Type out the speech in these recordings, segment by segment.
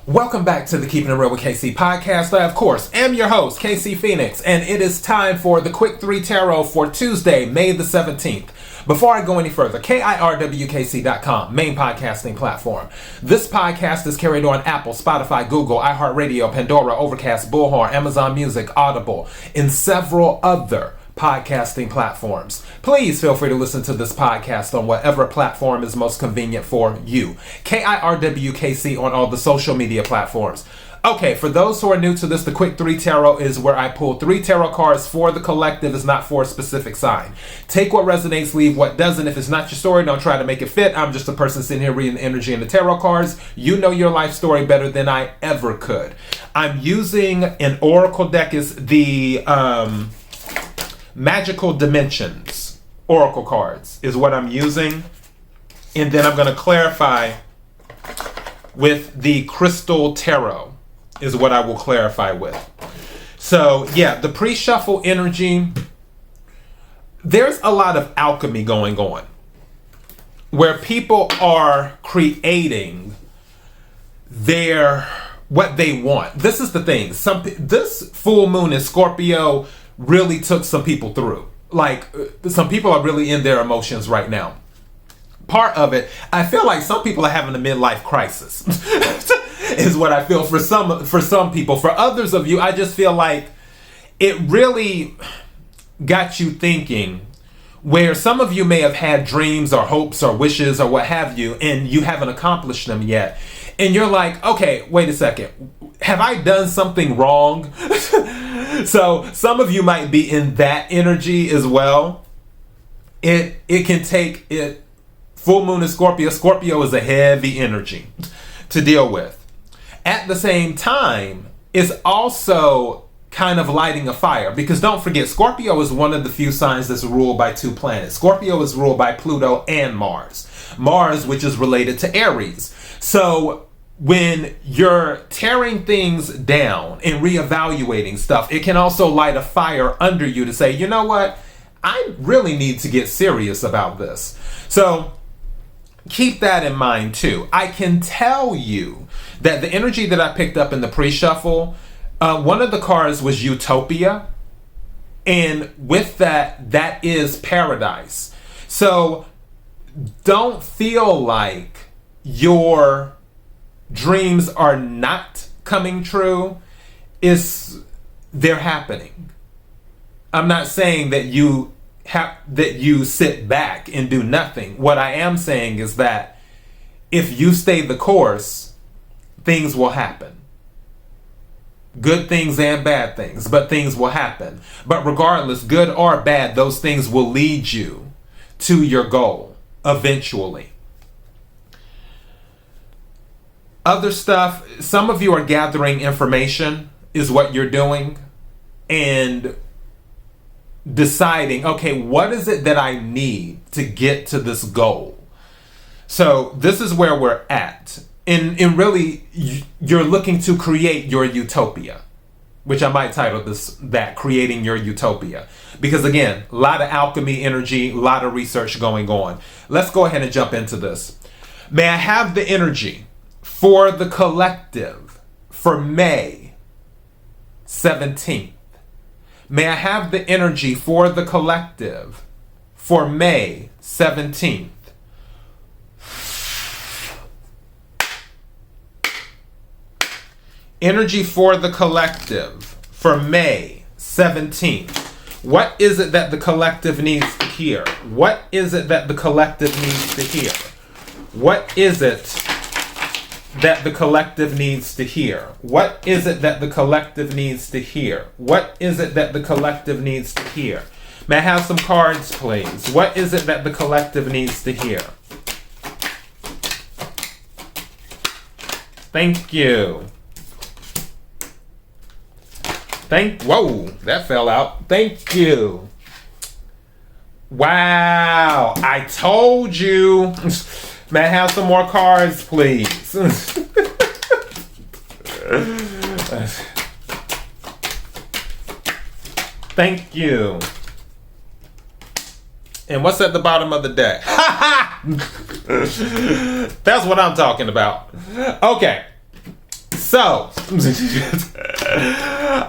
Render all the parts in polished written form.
Welcome back to the Keeping It Real with KC podcast. I, of course, am your host, KC Phoenix, and it is time for the Quick 3 Tarot for Tuesday, May the 17th. Before I go any further, KIRWKC.com, main podcasting platform. This podcast is carried on Apple, Spotify, Google, iHeartRadio, Pandora, Overcast, Bullhorn, Amazon Music, Audible, and several other podcasting platforms. Please feel free to listen to this podcast on whatever platform is most convenient for you. KIRWKC on all the social media platforms. Okay, for those who are new to this, the Quick 3 Tarot is where I pull 3 tarot cards for the collective. It's not for a specific sign. Take what resonates, leave what doesn't. If it's not your story, don't try to make it fit. I'm just a person sitting here reading the energy in the tarot cards. You know your life story better than I ever could. I'm using an oracle deck. Is the Magical Dimensions oracle cards is what I'm using, and then I'm going to clarify with the Crystal Tarot is what I will clarify with. So yeah, the pre-shuffle energy, there's a lot of alchemy going on where people are creating what they want. This is the thing. This full moon in Scorpio really took some people through. Like, some people are really in their emotions right now. Part of it, I feel like some people are having a midlife crisis is what I feel for some people. For others of you, I just feel like it really got you thinking, where some of you may have had dreams or hopes or wishes or what have you, and you haven't accomplished them yet. And you're like, okay, wait a second. Have I done something wrong? So some of you might be in that energy as well. It can take it. Full moon in Scorpio. Scorpio is a heavy energy to deal with. At the same time, it's also kind of lighting a fire, because don't forget, Scorpio is one of the few signs that's ruled by 2 planets. Scorpio is ruled by Pluto and Mars. Mars, which is related to Aries. So when you're tearing things down and reevaluating stuff, it can also light a fire under you to say, you know what? I really need to get serious about this. So keep that in mind too. I can tell you that the energy that I picked up in the pre-shuffle, one of the cards was Utopia. And with that is paradise. So don't feel like your dreams are not coming true. They're happening. I'm not saying that you sit back and do nothing. What I am saying is that if you stay the course, things will happen. Good things and bad things, but things will happen. But regardless, good or bad, those things will lead you to your goal eventually. Other stuff, some of you are gathering information is what you're doing, and deciding, okay, what is it that I need to get to this goal? So this is where we're at. And really, you're looking to create your utopia, which I might title that Creating Your Utopia. Because again, a lot of alchemy energy, a lot of research going on. Let's go ahead and jump into this. May I have the energy for the collective for May 17th? May I have the energy for the collective for May 17th? Energy for the collective for May 17th. What is it that the collective needs to hear? What is it that the collective needs to hear? What is it that the collective needs to hear? What is it that the collective needs to hear? What is it that the collective needs to hear? May I have some cards, please? What is it that the collective needs to hear? Thank you. Whoa, that fell out. Thank you. Wow, I told you. May I have some more cards, please? Thank you. And what's at the bottom of the deck? That's what I'm talking about. Okay. So,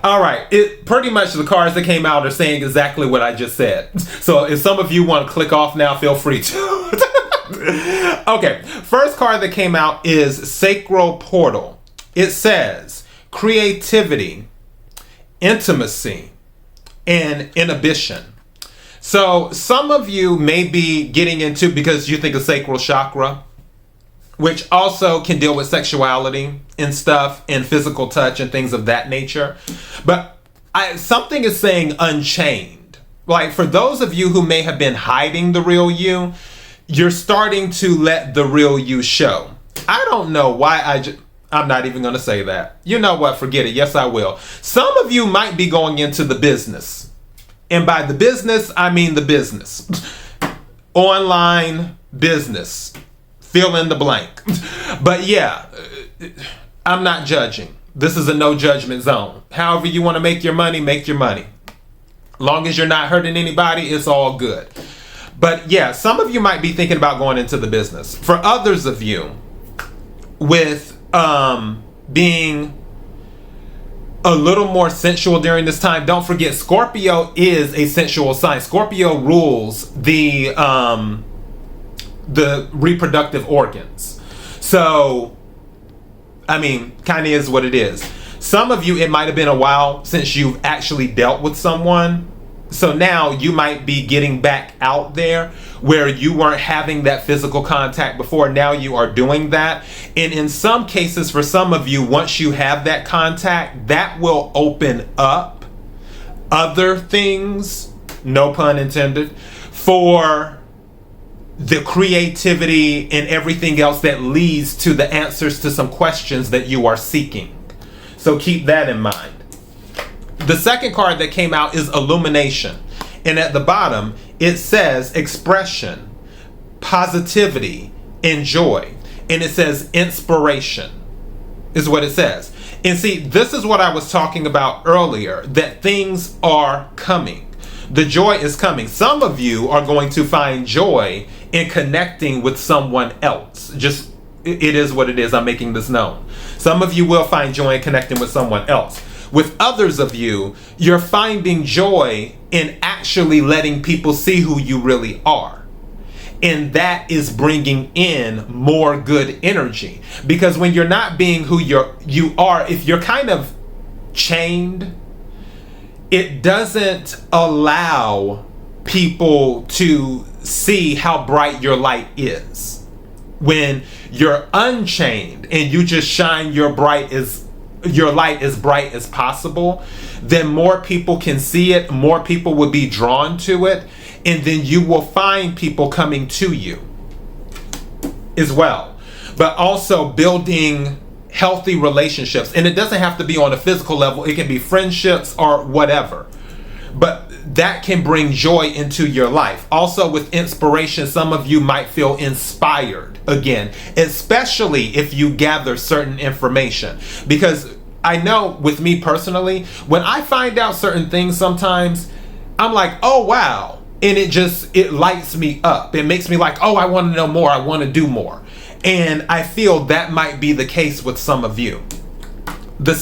all right. It pretty much the cards that came out are saying exactly what I just said. So if some of you want to click off now, feel free to. Okay. First card that came out is Sacral Portal. It says creativity, intimacy, and inhibition. So some of you may be getting into, because you think of sacral chakra, which also can deal with sexuality and stuff and physical touch and things of that nature. But something is saying unchained. Like for those of you who may have been hiding the real you, you're starting to let the real you show. I don't know why I'm not even going to say that. You know what? Forget it. Yes, I will. Some of you might be going into the business. And by the business, I mean the business. Online business. Fill in the blank. But yeah, I'm not judging. This is a no judgment zone. However you want to make your money, make your money. Long as you're not hurting anybody, it's all good. But yeah, some of you might be thinking about going into the business. For others of you, with being a little more sensual during this time, don't forget Scorpio is a sensual sign. Scorpio rules the reproductive organs. So, I mean, kind of is what it is. Some of you, it might have been a while since you've actually dealt with someone. So now you might be getting back out there where you weren't having that physical contact before. Now you are doing that. And in some cases, for some of you, once you have that contact, that will open up other things, no pun intended, for the creativity and everything else that leads to the answers to some questions that you are seeking. So keep that in mind. The second card that came out is Illumination. And at the bottom, it says expression, positivity, and joy. And it says inspiration is what it says. And see, this is what I was talking about earlier, that things are coming. The joy is coming. Some of you are going to find joy in connecting with someone else. Just, it is what it is. I'm making this known. Some of you will find joy in connecting with someone else. With others of you, you're finding joy in actually letting people see who you really are. And that is bringing in more good energy. Because when you're not being who you are, if you're kind of chained, it doesn't allow people to see how bright your light is. When you're unchained and you just shine your light as bright as possible, then more people can see it, more people will be drawn to it, and then you will find people coming to you as well. But also building healthy relationships. And it doesn't have to be on a physical level. It can be friendships or whatever. But that can bring joy into your life. Also with inspiration, some of you might feel inspired again, especially if you gather certain information. Because I know with me personally, when I find out certain things sometimes, I'm like, oh wow. And it lights me up. It makes me like, oh, I want to know more. I want to do more. And I feel that might be the case with some of you. The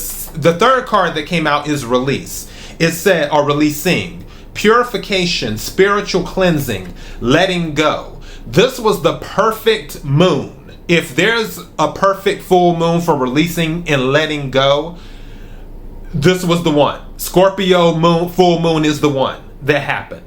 third card that came out is Release. It said, or releasing, purification, spiritual cleansing, letting go. This was the perfect moon. If there's a perfect full moon for releasing and letting go, this was the one. Scorpio moon, full moon is the one that happened.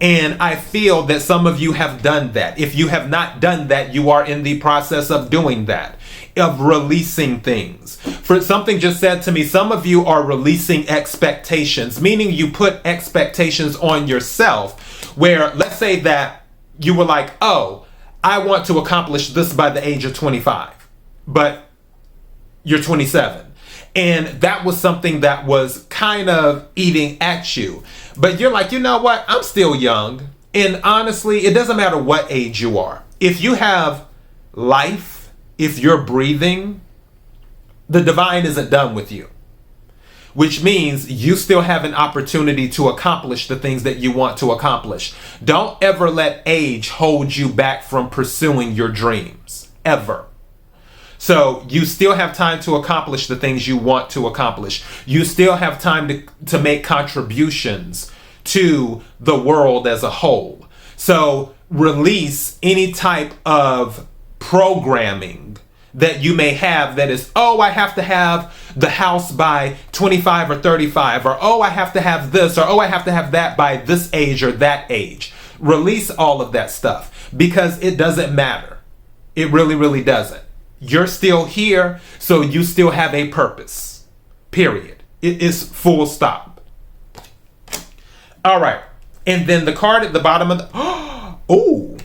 And I feel that some of you have done that. If you have not done that, you are in the process of doing that, of releasing things. For something just said to me, some of you are releasing expectations, meaning you put expectations on yourself where, let's say that you were like, oh, I want to accomplish this by the age of 25, but you're 27. And that was something that was kind of eating at you. But you're like, you know what? I'm still young. And honestly, it doesn't matter what age you are. If you have life, if you're breathing, the divine isn't done with you. Which means you still have an opportunity to accomplish the things that you want to accomplish. Don't ever let age hold you back from pursuing your dreams. Ever. So you still have time to accomplish the things you want to accomplish. You still have time to make contributions to the world as a whole. So release any type of programming that you may have that is, oh, I have to have the house by 25 or 35, or oh, I have to have this, or oh, I have to have that by this age or that age. Release all of that stuff because it doesn't matter. It really, really doesn't. You're still here, so you still have a purpose. Period. It is full stop. All right. And then the card at the bottom of the... Oh!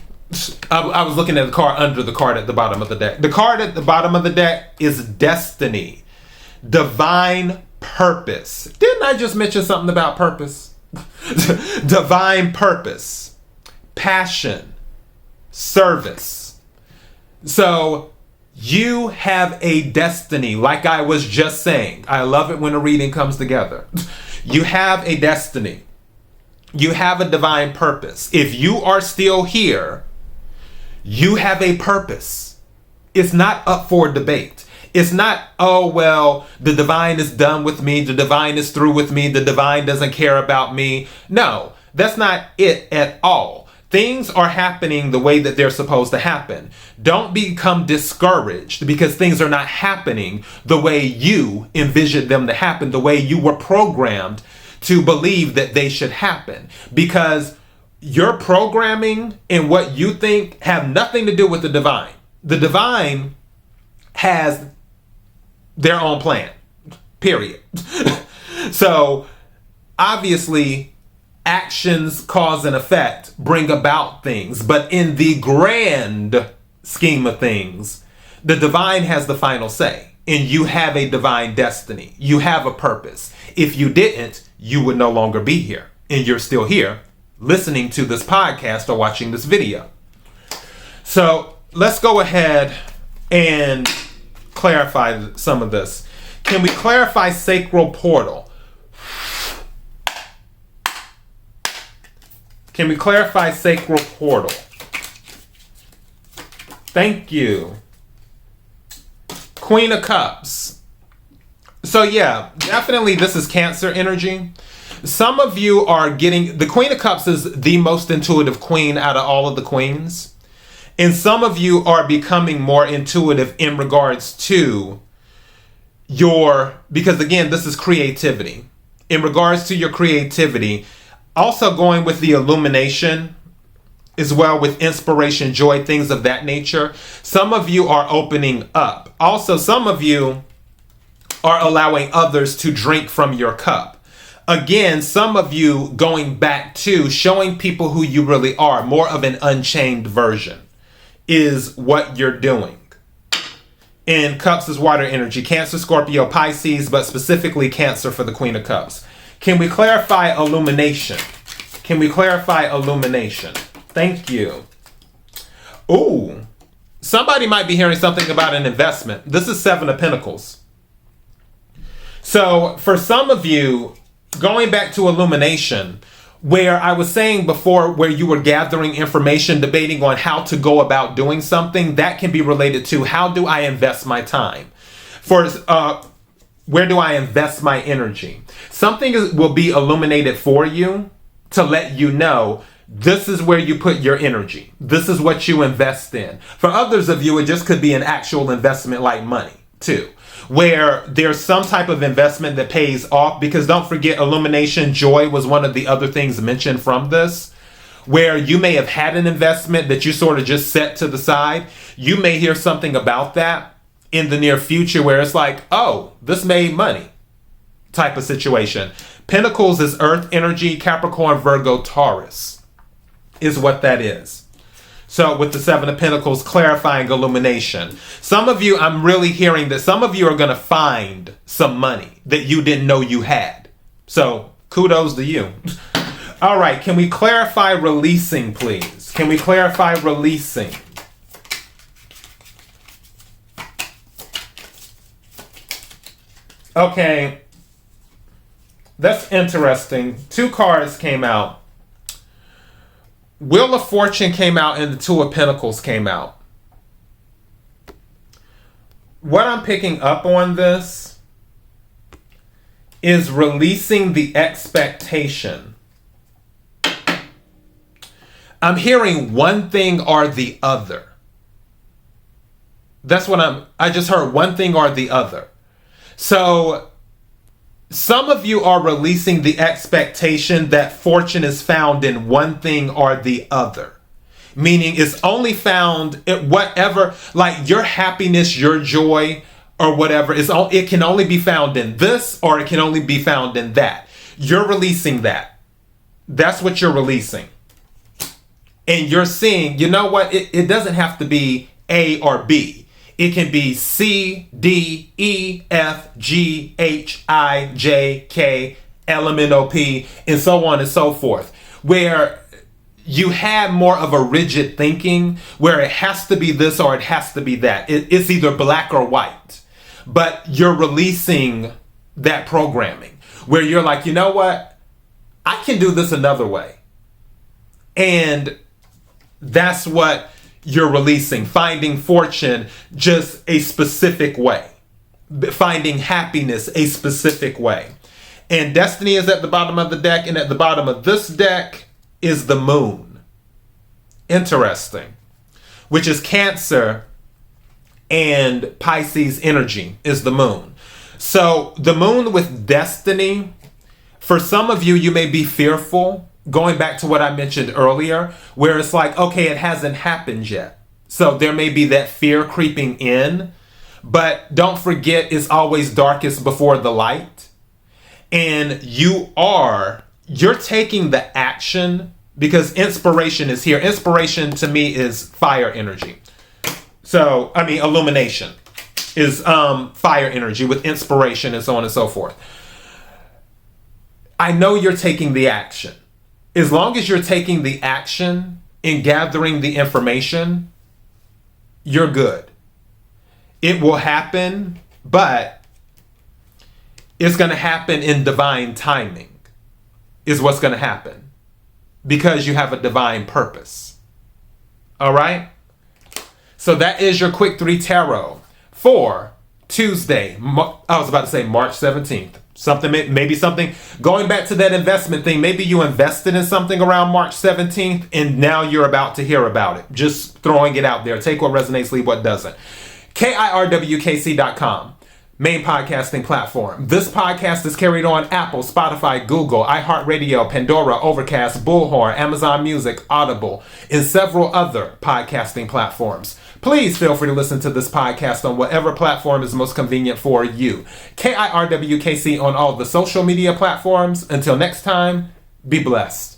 I was looking at the card under the card at the bottom of the deck. The card at the bottom of the deck is Destiny. Divine Purpose. Didn't I just mention something about purpose? Divine Purpose. Passion. Service. So... you have a destiny, like I was just saying. I love it when a reading comes together. You have a destiny. You have a divine purpose. If you are still here, you have a purpose. It's not up for debate. It's not, oh, well, the divine is done with me. The divine is through with me. The divine doesn't care about me. No, that's not it at all. Things are happening the way that they're supposed to happen. Don't become discouraged because things are not happening the way you envisioned them to happen, the way you were programmed to believe that they should happen. Because your programming and what you think have nothing to do with the divine. The divine has their own plan, period. So, obviously, actions, cause and effect bring about things, but in the grand scheme of things, the divine has the final say, and you have a divine destiny. You have a purpose. If you didn't, you would no longer be here, and you're still here listening to this podcast or watching this video. So let's go ahead and clarify some of this. Can we clarify sacral portal? Can we clarify sacral portal? Thank you. Queen of Cups. So yeah, definitely this is Cancer energy. Some of you are getting... the Queen of Cups is the most intuitive queen out of all of the queens. And some of you are becoming more intuitive in regards to your... because again, this is creativity. In regards to your creativity... also going with the illumination as well, with inspiration, joy, things of that nature. Some of you are opening up. Also, some of you are allowing others to drink from your cup. Again, some of you going back to showing people who you really are, more of an unchained version is what you're doing. And Cups is water energy, Cancer, Scorpio, Pisces, but specifically Cancer for the Queen of Cups. Can we clarify illumination? Can we clarify illumination? Thank you. Ooh, somebody might be hearing something about an investment. This is Seven of Pentacles. So for some of you, going back to illumination, where I was saying before, where you were gathering information, debating on how to go about doing something, that can be related to how do I invest my time? Where do I invest my energy? Something will be illuminated for you to let you know this is where you put your energy. This is what you invest in. For others of you, it just could be an actual investment like money too, where there's some type of investment that pays off. Because don't forget, illumination, joy was one of the other things mentioned from this, where you may have had an investment that you sort of just set to the side. You may hear something about that in the near future where it's like, oh, this made money type of situation. Pentacles is earth energy, Capricorn, Virgo, Taurus is what that is. So with the Seven of Pentacles, clarifying illumination. Some of you, I'm really hearing that some of you are going to find some money that you didn't know you had. So kudos to you. All right, can we clarify releasing, please? Can we clarify releasing? Okay, that's interesting. Two cards came out. Wheel of Fortune came out and the Two of Pentacles came out. what I'm picking up on this is releasing the expectation. I'm hearing one thing or the other. That's what I just heard, one thing or the other. So some of you are releasing the expectation that fortune is found in one thing or the other. Meaning it's only found in whatever, like your happiness, your joy, or whatever, it can only be found in this, or it can only be found in that. You're releasing that. That's what you're releasing. And you're seeing, you know what? It doesn't have to be A or B. It can be C, D, E, F, G, H, I, J, K, L, M, N, O, P, and so on and so forth. Where you had more of a rigid thinking where it has to be this or it has to be that. It's either black or white. But you're releasing that programming where you're like, you know what? I can do this another way. And that's what you're releasing. Finding fortune just a specific way. Finding happiness a specific way. And destiny is at the bottom of the deck, and at the bottom of this deck is the moon. Interesting. Which is Cancer and Pisces energy is the moon. So the moon with destiny, for some of you, you may be fearful, going back to what I mentioned earlier, where it's like, okay, it hasn't happened yet. So there may be that fear creeping in, but don't forget it's always darkest before the light. And you're taking the action because inspiration is here. Inspiration to me is fire energy. So, I mean, illumination is fire energy with inspiration and so on and so forth. I know you're taking the action. As long as you're taking the action in gathering the information, you're good. It will happen, but it's going to happen in divine timing is what's going to happen because you have a divine purpose. All right? So that is your Quick 3 Tarot for Tuesday. I was about to say March 17th. Maybe something, going back to that investment thing, maybe you invested in something around March 17th and now you're about to hear about it. Just throwing it out there. Take what resonates, leave what doesn't. KIRWKC.com, main podcasting platform. This podcast is carried on Apple, Spotify, Google, iHeartRadio, Pandora, Overcast, Bullhorn, Amazon Music, Audible, and several other podcasting platforms. Please feel free to listen to this podcast on whatever platform is most convenient for you. KIRWKC on all the social media platforms. Until next time, be blessed.